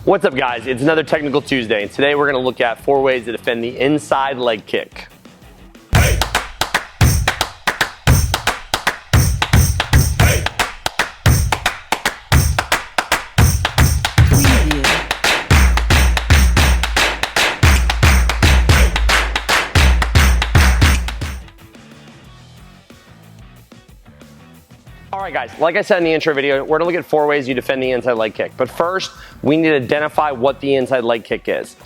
What's up, guys? It's another Technical Tuesday, and today we're going to look at 4 ways to defend the inside leg kick. Alright guys, like I said in the intro video, we're going to look at 4 ways you defend the inside leg kick. But first, we need to identify what the inside leg kick is.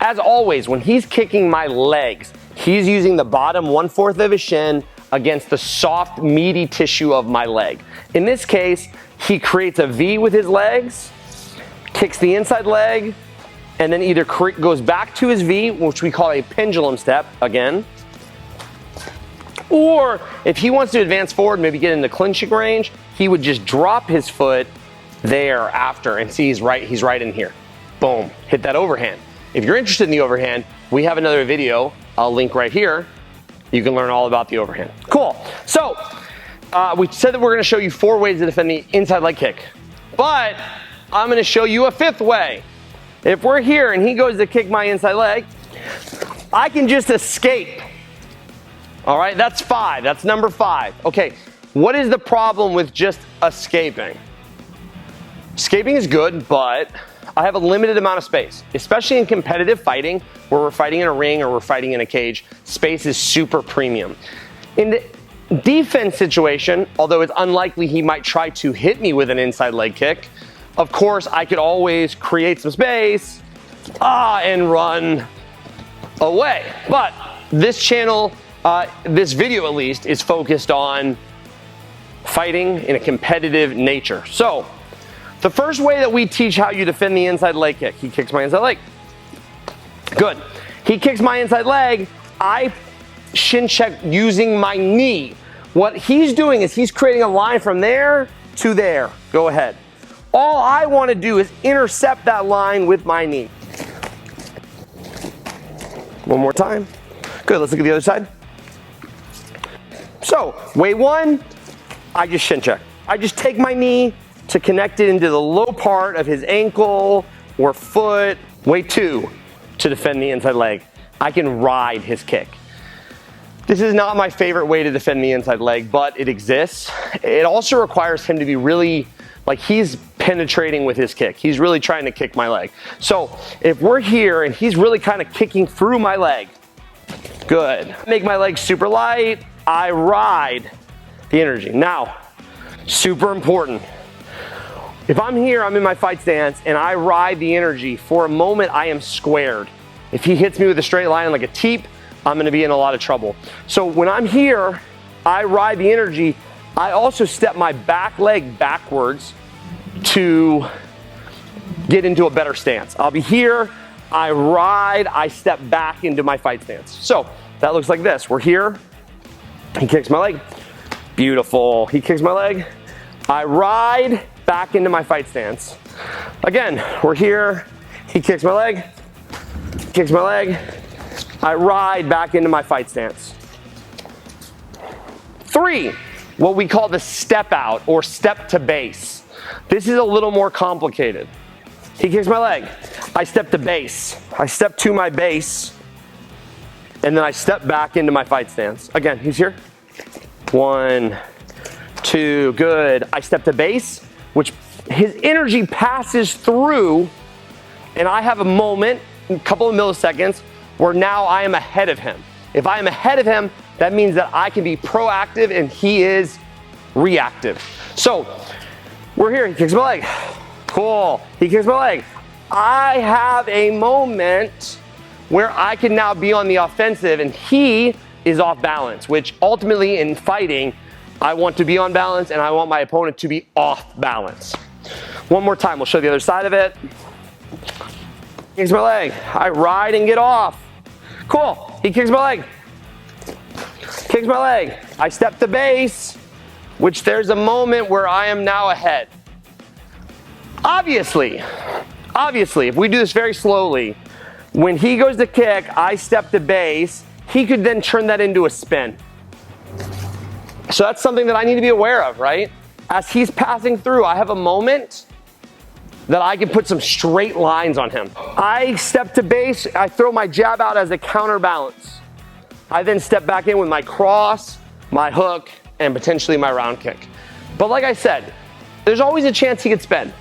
As always, when he's kicking my legs, he's using the bottom 1/4 of his shin against the soft, meaty tissue of my leg. In this case, he creates a V with his legs, kicks the inside leg, and then either goes back to his V, which we call a pendulum step, again, or if he wants to advance forward, maybe get in the clinching range, he would just drop his foot there after, and see he's right in here. Boom, hit that overhand. If you're interested in the overhand, we have another video, I'll link right here. You can learn all about the overhand. Cool, so we said that we're gonna show you 4 ways to defend the inside leg kick, but I'm gonna show you a 5th way. If we're here and he goes to kick my inside leg, I can just escape. All right, that's 5, that's number 5. Okay, what is the problem with just escaping? Escaping is good, but I have a limited amount of space, especially in competitive fighting where we're fighting in a ring or we're fighting in a cage. Space is super premium. In the defense situation, although it's unlikely he might try to hit me with an inside leg kick, of course, I could always create some space and run away. But this channel, this video at least, is focused on fighting in a competitive nature. So, the first way that we teach how you defend the inside leg kick, he kicks my inside leg. Good. He kicks my inside leg, I shin check using my knee. What he's doing is he's creating a line from there to there. Go ahead. All I want to do is intercept that line with my knee. One more time. Good, let's look at the other side. So, way 1, I just shin check. I just take my knee to connect it into the low part of his ankle or foot. Way 2, to defend the inside leg, I can ride his kick. This is not my favorite way to defend the inside leg, but it exists. It also requires him to be really, like, he's penetrating with his kick. He's really trying to kick my leg. So if we're here and he's really kind of kicking through my leg, good. Make my leg super light, I ride the energy. Now, super important. If I'm here, I'm in my fight stance, and I ride the energy, for a moment I am squared. If he hits me with a straight line like a teep, I'm gonna be in a lot of trouble. So when I'm here, I ride the energy. I also step my back leg backwards to get into a better stance. I'll be here, I ride, I step back into my fight stance. So that looks like this. We're here, he kicks my leg, beautiful. He kicks my leg, I ride back into my fight stance. Again, we're here, he kicks my leg, I ride back into my fight stance. 3, what we call the step out or step to base. This is a little more complicated. He kicks my leg, I step to base. I step to my base, and then I step back into my fight stance. Again, he's here. 1, 2, good. I step to base, which his energy passes through, and I have a moment, a couple of milliseconds, where now I am ahead of him. If I am ahead of him, that means that I can be proactive and he is reactive. So, we're here, he kicks my leg. Cool, he kicks my leg. I have a moment where I can now be on the offensive and he is off balance, which ultimately in fighting, I want to be on balance and I want my opponent to be off balance. One more time, we'll show the other side of it. Kicks my leg, I ride and get off. Cool, he kicks my leg. Kicks my leg, I step to base, which there's a moment where I am now ahead. Obviously, if we do this very slowly, when he goes to kick, I step to base, he could then turn that into a spin. So that's something that I need to be aware of, right? As he's passing through, I have a moment that I can put some straight lines on him. I step to base, I throw my jab out as a counterbalance. I then step back in with my cross, my hook, and potentially my round kick. But like I said, there's always a chance he gets bent.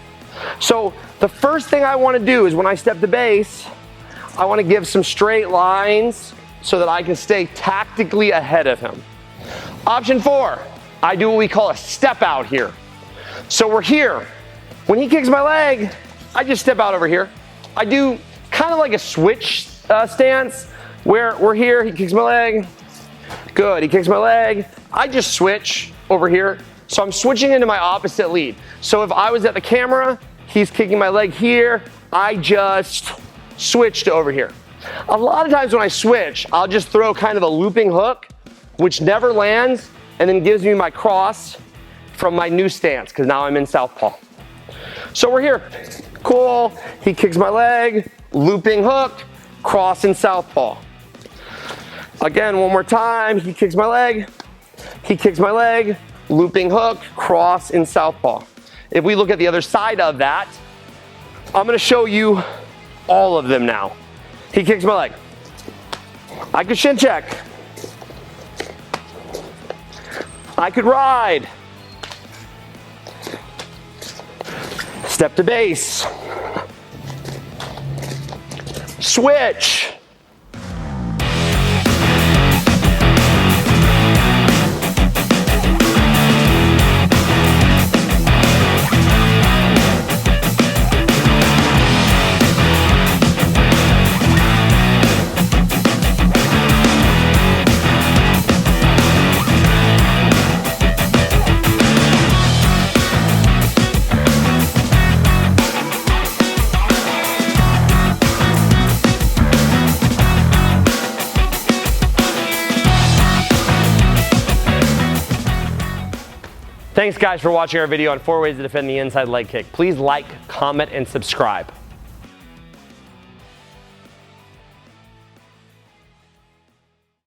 So the first thing I want to do is when I step to base, I want to give some straight lines so that I can stay tactically ahead of him. Option 4, I do what we call a step out here. So we're here. When he kicks my leg, I just step out over here. I do kind of like a switch stance where we're here, he kicks my leg. Good, he kicks my leg. I just switch over here. So I'm switching into my opposite lead. So if I was at the camera, he's kicking my leg here, I just switch to over here. A lot of times when I switch, I'll just throw kind of a looping hook, which never lands, and then gives me my cross from my new stance, because now I'm in southpaw. So we're here. Cool. He kicks my leg, looping hook, cross in southpaw. Again, one more time. He kicks my leg. He kicks my leg, looping hook, cross in southpaw. If we look at the other side of that, I'm going to show you all of them now. He kicks my leg. I could shin check. I could ride. Step to base. Switch. Thanks guys for watching our video on 4 ways to defend the inside leg kick. Please like, comment, and subscribe.